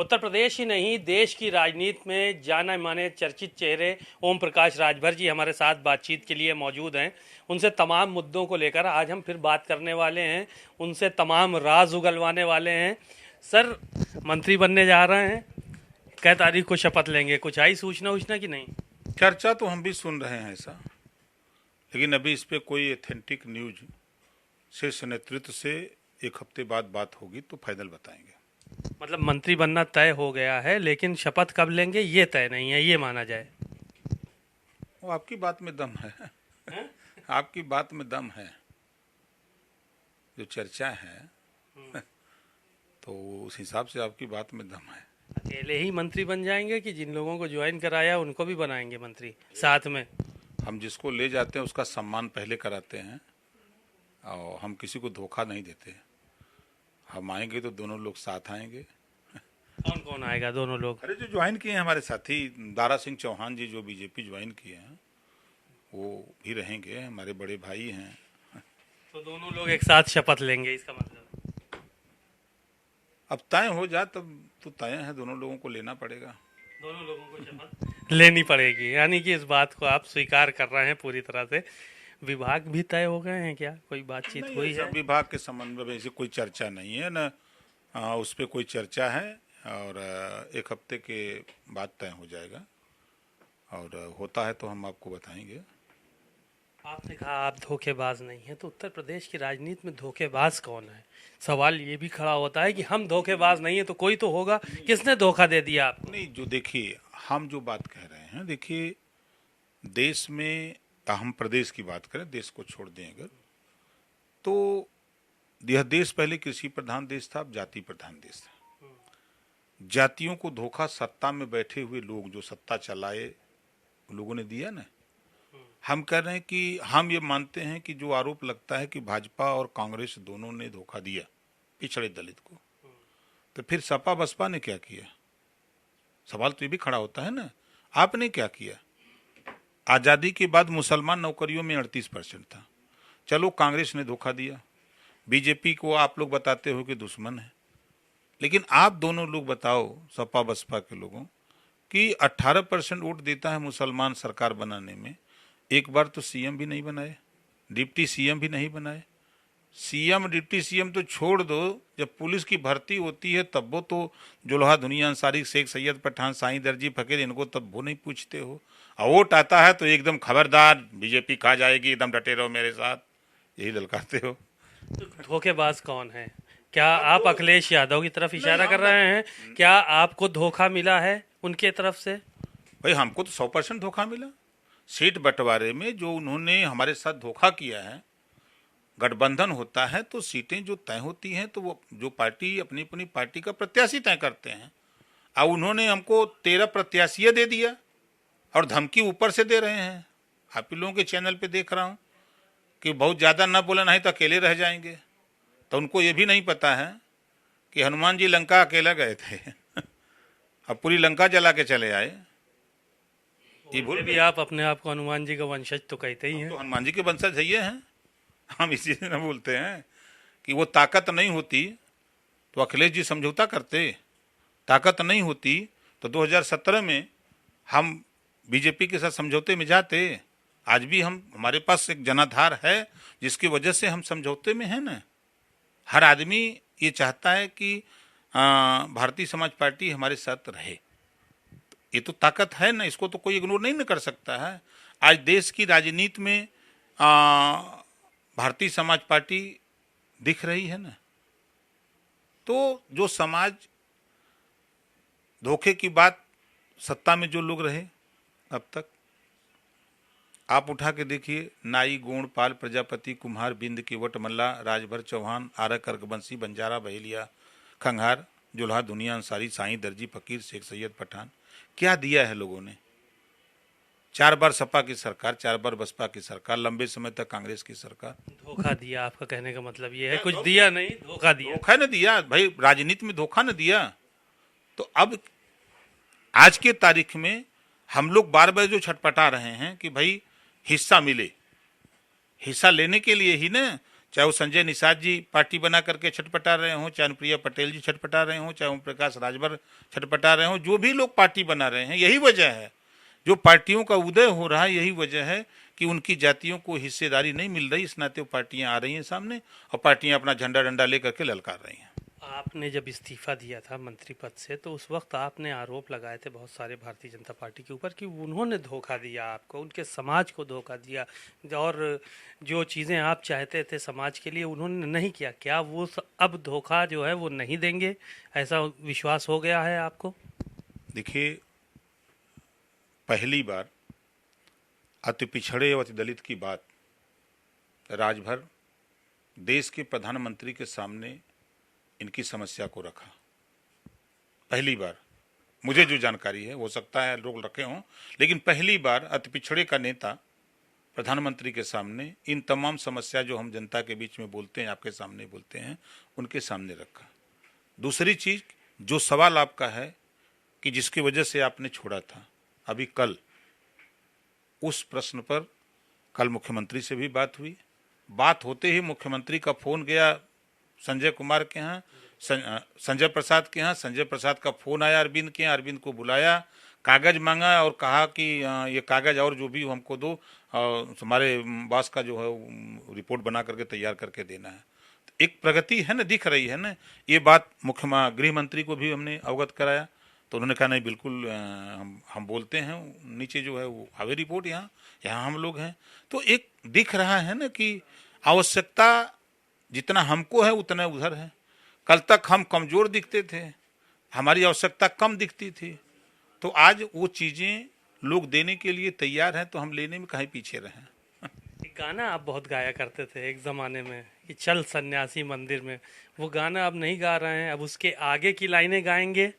उत्तर प्रदेश ही नहीं, देश की राजनीति में जाने माने चर्चित चेहरे ओम प्रकाश राजभर जी हमारे साथ बातचीत के लिए मौजूद हैं। उनसे तमाम मुद्दों को लेकर आज हम फिर बात करने वाले हैं, उनसे तमाम राज उगलवाने वाले हैं। सर, मंत्री बनने जा रहे हैं, कै तारीख को शपथ लेंगे? कुछ आई सूचना उचना कि नहीं? चर्चा तो हम भी सुन रहे हैं ऐसा, लेकिन अभी इस पे कोई ऑथेंटिक न्यूज शीर्ष नेतृत्व से एक हफ्ते बाद बात होगी तो फाइनल बताएंगे। मतलब मंत्री बनना तय हो गया है, लेकिन शपथ कब लेंगे ये तय नहीं है, ये माना जाए। वो आपकी बात में दम है। आपकी बात में दम है, जो चर्चा है तो उस हिसाब से आपकी बात में दम है। अकेले ही मंत्री बन जाएंगे कि जिन लोगों को ज्वाइन कराया उनको भी बनाएंगे मंत्री साथ में? हम जिसको ले जाते हैं उसका सम्मान पहले कराते हैं और हम किसी को धोखा नहीं देते। हम आएंगे तो दोनों लोग साथ आएंगे। कौन कौन आएगा दोनों लोग? अरे जो ज्वाइन किए हैं हमारे साथी दारा सिंह चौहान जी, जो बीजेपी ज्वाइन किए हैं वो भी रहेंगे, हमारे बड़े भाई हैं। तो दोनों लोग एक साथ शपथ लेंगे, इसका मतलब? अब तय हो जाए तब तो तय है, दोनों लोगों को लेना पड़ेगा। दोनों लोगों को शपथ लेनी पड़ेगी, यानी कि इस बात को आप स्वीकार कर रहे हैं पूरी तरह से। विभाग भी तय हो गए हैं क्या? कोई बातचीत हुई है? विभाग के संबंध में ऐसी कोई चर्चा नहीं है न, उस पर कोई चर्चा है और एक हफ्ते के बाद तय हो जाएगा और होता है तो हम आपको बताएंगे। आपने कहा आप धोखेबाज नहीं है, तो उत्तर प्रदेश की राजनीति में धोखेबाज कौन है? सवाल ये भी खड़ा होता है कि हम धोखेबाज नहीं है तो कोई तो होगा। किसने धोखा दे दिया आपको? नहीं, जो देखिए हम जो बात कह रहे हैं, देखिए देश में हम प्रदेश की बात करें, देश को छोड़ दें अगर, तो यह देश पहले कृषि प्रधान देश था, अब जाति प्रधान देश था। जातियों को धोखा सत्ता में बैठे हुए लोग जो सत्ता चलाए लोगों ने दिया ना। हम कह रहे हैं कि हम ये मानते हैं कि जो आरोप लगता है कि भाजपा और कांग्रेस दोनों ने धोखा दिया पिछड़े दलित को, तो फिर सपा बसपा ने क्या किया? सवाल तो ये भी खड़ा होता है ना, आपने क्या किया? आजादी के बाद मुसलमान नौकरियों में 38% था, चलो कांग्रेस ने धोखा दिया। बीजेपी को आप लोग बताते हो कि दुश्मन है, लेकिन आप दोनों लोग बताओ सपा बसपा के लोगों कि 18% वोट देता है मुसलमान सरकार बनाने में, एक बार तो सीएम भी नहीं बनाए, डिप्टी सीएम भी नहीं बनाए। सीएम डिप्टी सीएम तो छोड़ दो, जब पुलिस की भर्ती होती है तब वो तो जुल्हा दुनिया अंसारी, शेख सैयद पठान, साईं दर्जी फकीर, इनको तब वो नहीं पूछते हो। और वोट आता है तो एकदम खबरदार बीजेपी खा जाएगी, एकदम डटे रहो मेरे साथ, यही ललकारते हो। तो धोखेबाज कौन है? क्या आप अखिलेश यादव की तरफ इशारा कर रहे हैं? क्या आपको धोखा मिला है उनके तरफ से? भाई हमको तो 100% धोखा मिला। सीट बंटवारे में जो उन्होंने हमारे साथ धोखा किया है, गठबंधन होता है तो सीटें जो तय होती हैं तो वो जो पार्टी अपनी अपनी पार्टी का प्रत्याशी तय करते हैं, और उन्होंने हमको 13 प्रत्याशी दे दिया और धमकी ऊपर से दे रहे हैं। आप ही लोगों के चैनल पे देख रहा हूँ कि बहुत ज़्यादा ना बोला नहीं तो अकेले रह जाएंगे। तो उनको ये भी नहीं पता है कि हनुमान जी लंका अकेला गए थे अब पूरी लंका जला के चले आए। ये भूल भी आप अपने आप को हनुमान जी का वंशज तो कहते ही हैं। तो हनुमान जी के वंशज है ये हैं, हम इसी से न बोलते हैं कि वो ताकत नहीं होती तो अखिलेश जी समझौता करते, ताकत नहीं होती तो 2017 में हम बीजेपी के साथ समझौते में जाते। आज भी हमारे पास एक जनाधार है जिसकी वजह से हम समझौते में हैं ना। हर आदमी ये चाहता है कि भारतीय समाज पार्टी हमारे साथ रहे, ये तो ताकत है ना, इसको तो कोई इग्नोर नहीं न कर सकता है। आज देश की राजनीति में भारतीय समाज पार्टी दिख रही है ना। तो जो समाज धोखे की बात, सत्ता में जो लोग रहे अब तक, आप उठा के देखिए, नाई गोंड पाल प्रजापति कुम्हार बिंद केवट मल्ला राजभर चौहान आरक अर्कबंसी बंजारा बहेलिया खंघार जुल्हा दुनिया अंसारी साईं दर्जी फकीर शेख सैयद पठान, क्या दिया है लोगों ने? 4 बार सपा की सरकार, 4 बार बसपा की सरकार, लंबे समय तक कांग्रेस की सरकार। धोखा दिया, आपका कहने का मतलब ये है? कुछ दिया नहीं, धोखा दिया। धोखा न दिया भाई, राजनीति में धोखा न दिया। तो अब आज के तारीख में हम लोग बार बार जो छटपटा रहे हैं कि भाई हिस्सा मिले, हिस्सा लेने के लिए ही ना चाहे वो संजय निषाद जी पार्टी बना करके छटपटा रहे हों, चाहे अनुप्रिया पटेल जी छटपटा रहे हों, चाहे ओम प्रकाश राजभर छटपटा रहे हों, जो भी लोग पार्टी बना रहे हैं, यही वजह है जो पार्टियों का उदय हो रहा है, यही वजह है कि उनकी जातियों को हिस्सेदारी नहीं मिल रही। इस नाते वो पार्टियां आ रही हैं सामने और पार्टियां अपना झंडा डंडा लेकर के ललकार रही हैं। आपने जब इस्तीफा दिया था मंत्री पद से तो उस वक्त आपने आरोप लगाए थे बहुत सारे भारतीय जनता पार्टी के ऊपर कि उन्होंने धोखा दिया आपको, उनके समाज को धोखा दिया और जो चीज़ें आप चाहते थे समाज के लिए उन्होंने नहीं किया। क्या वो अब धोखा जो है वो नहीं देंगे, ऐसा विश्वास हो गया है आपको? देखिए, पहली बार अति पिछड़े और अति दलित की बात राजभर देश के प्रधानमंत्री के सामने इनकी समस्या को रखा। पहली बार, मुझे जो जानकारी है, हो सकता है लोग रखे हों, लेकिन पहली बार अति पिछड़े का नेता प्रधानमंत्री के सामने इन तमाम समस्या जो हम जनता के बीच में बोलते हैं, आपके सामने बोलते हैं, उनके सामने रखा। दूसरी चीज, जो सवाल आपका है कि जिसकी वजह से आपने छोड़ा था, अभी कल उस प्रश्न पर कल मुख्यमंत्री से भी बात हुई। बात होते ही मुख्यमंत्री का फोन गया संजय कुमार के यहाँ, संजय प्रसाद के यहाँ। संजय प्रसाद का फोन आया अरविंद के यहाँ, अरविंद को बुलाया, कागज मांगा और कहा कि ये कागज और जो भी हमको दो, हमारे बॉस का जो है रिपोर्ट बना करके तैयार करके देना है। एक प्रगति है ना, दिख रही है ना। ये बात गृह मंत्री को भी हमने अवगत कराया तो उन्होंने कहा नहीं बिल्कुल, हम बोलते हैं, नीचे जो है वो हावे रिपोर्ट, यहाँ हम लोग हैं। तो एक दिख रहा है ना कि आवश्यकता जितना हमको है उतना उधर है। कल तक हम कमजोर दिखते थे, हमारी आवश्यकता कम दिखती थी, तो आज वो चीजें लोग देने के लिए तैयार हैं, तो हम लेने में कहीं पीछे रहे। एक गाना आप बहुत गाया करते थे एक ज़माने में कि चल सन्यासी मंदिर में, वो गाना अब नहीं गा रहे हैं। अब उसके आगे की लाइनें गाएंगे,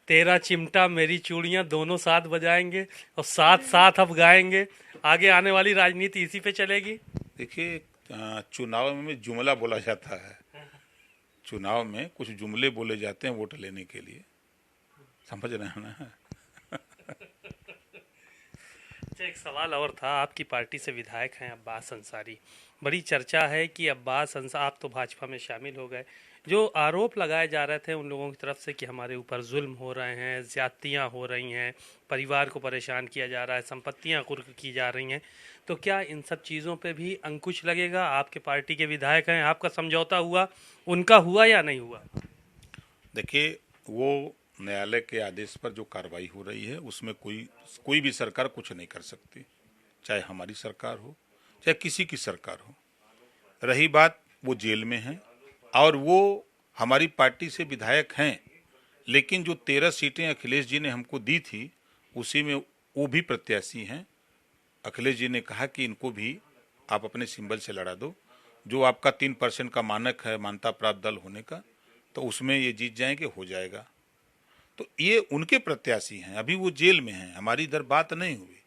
तेरा चिमटा मेरी चूड़ियां दोनों साथ बजाएंगे और साथ साथ अब गाएंगे। आगे आने वाली राजनीति इसी पे चलेगी। देखिए, चुनाव में जुमला बोला जाता है, चुनाव में कुछ जुमले बोले जाते हैं वोट लेने के लिए, समझ रहे हैं ना। अच्छा, एक सवाल और था। आपकी पार्टी से विधायक हैं अब्बास अंसारी, बड़ी चर्चा है कि अब्बास अंसारी, आप तो भाजपा में शामिल हो गए, जो आरोप लगाए जा रहे थे उन लोगों की तरफ से कि हमारे ऊपर जुल्म हो रहे हैं, ज्यादतियां हो रही हैं, परिवार को परेशान किया जा रहा है, संपत्तियां कुर्क की जा रही हैं, तो क्या इन सब चीज़ों पे भी अंकुश लगेगा? आपके पार्टी के विधायक हैं, आपका समझौता हुआ, उनका हुआ या नहीं हुआ? देखिए, वो न्यायालय के आदेश पर जो कार्रवाई हो रही है उसमें कोई भी सरकार कुछ नहीं कर सकती, चाहे हमारी सरकार हो चाहे किसी की सरकार हो। रही बात, वो जेल में है और वो हमारी पार्टी से विधायक हैं, लेकिन जो 13 सीटें अखिलेश जी ने हमको दी थी उसी में वो भी प्रत्याशी हैं। अखिलेश जी ने कहा कि इनको भी आप अपने सिंबल से लड़ा दो, जो आपका 3% का मानक है मान्यता प्राप्त दल होने का, तो उसमें ये जीत जाएंगे, हो जाएगा। तो ये उनके प्रत्याशी हैं, अभी वो जेल में हैं, हमारी इधर बात नहीं हुई।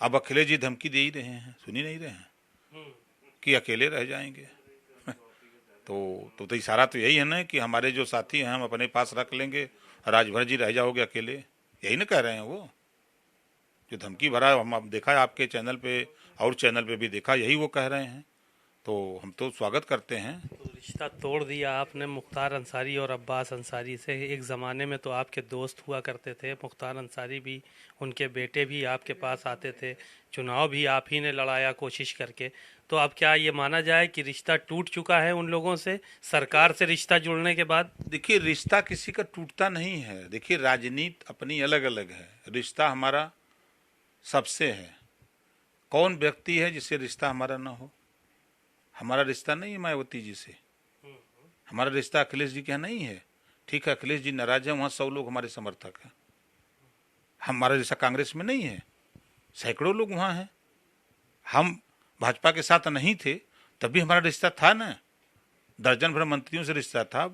अब अखिलेश जी धमकी दे ही रहे हैं, सुन ही नहीं रहे हैं कि अकेले रह जाएंगे। तो इशारा तो यही है ना कि हमारे जो साथी हैं हम अपने पास रख लेंगे, राजभर जी रह जाओगे अकेले, यही ना कह रहे हैं वो। जो धमकी भरा हम अब देखा है आपके चैनल पे और चैनल पे भी देखा, यही वो कह रहे हैं, तो हम तो स्वागत करते हैं। तो रिश्ता तोड़ दिया आपने मुख्तार अंसारी और अब्बास अंसारी से। एक ज़माने में तो आपके दोस्त हुआ करते थे, मुख्तार अंसारी भी, उनके बेटे भी आपके पास आते थे, चुनाव भी आप ही ने लड़ाया कोशिश करके। तो अब क्या ये माना जाए कि रिश्ता टूट चुका है उन लोगों से, सरकार से रिश्ता जुड़ने के बाद? देखिए, रिश्ता किसी का टूटता नहीं है। देखिए, राजनीति अपनी अलग अलग है, रिश्ता हमारा सबसे है। कौन व्यक्ति है जिससे रिश्ता हमारा ना हो? हमारा रिश्ता नहीं है मायावती जी से, हमारा रिश्ता अखिलेश जी के यहाँ नहीं है। ठीक है, अखिलेश जी नाराज है, वहाँ 100 लोग हमारे समर्थक हैं। हमारा रिश्ता कांग्रेस में नहीं है, सैकड़ों लोग वहाँ हैं। हम भाजपा के साथ नहीं थे तब भी हमारा रिश्ता था ना, दर्जन भर मंत्रियों से रिश्ता था,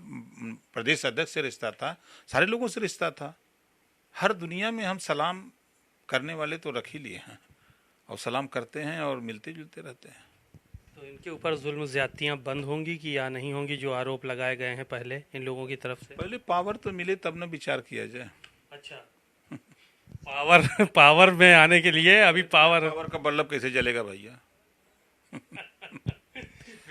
प्रदेश अध्यक्ष से रिश्ता था, सारे लोगों से रिश्ता था। हर दुनिया में हम सलाम करने वाले तो रख ही लिए हैं और सलाम करते हैं और मिलते जुलते रहते हैं। तो इनके ऊपर जुल्म ज्यादतियां बंद होंगी कि या नहीं होंगी, जो आरोप लगाए गए हैं पहले इन लोगों की तरफ से? पहले पावर तो मिले तब ना विचार किया जाए। अच्छा, पावर में आने के लिए अभी पावर का बल्ब कैसे जलेगा भैया?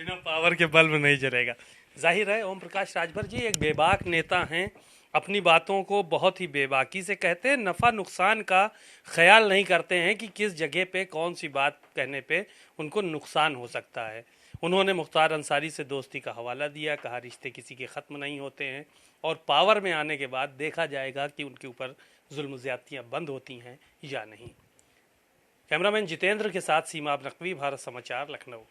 बिना पावर के बल्ब नहीं जलेगा। जाहिर है ओम प्रकाश राजभर जी एक बेबाक नेता हैं, अपनी बातों को बहुत ही बेबाकी से कहते हैं, नफ़ा नुकसान का ख्याल नहीं करते हैं कि किस जगह पे कौन सी बात कहने पे उनको नुकसान हो सकता है। उन्होंने मुख्तार अंसारी से दोस्ती का हवाला दिया, कहा रिश्ते किसी के ख़त्म नहीं होते हैं और पावर में आने के बाद देखा जाएगा कि उनके ऊपर जुल्म ज़्यादतियाँ बंद होती हैं या नहीं। कैमरामैन जितेंद्र के साथ सीमा नकवी, भारत समाचार, लखनऊ।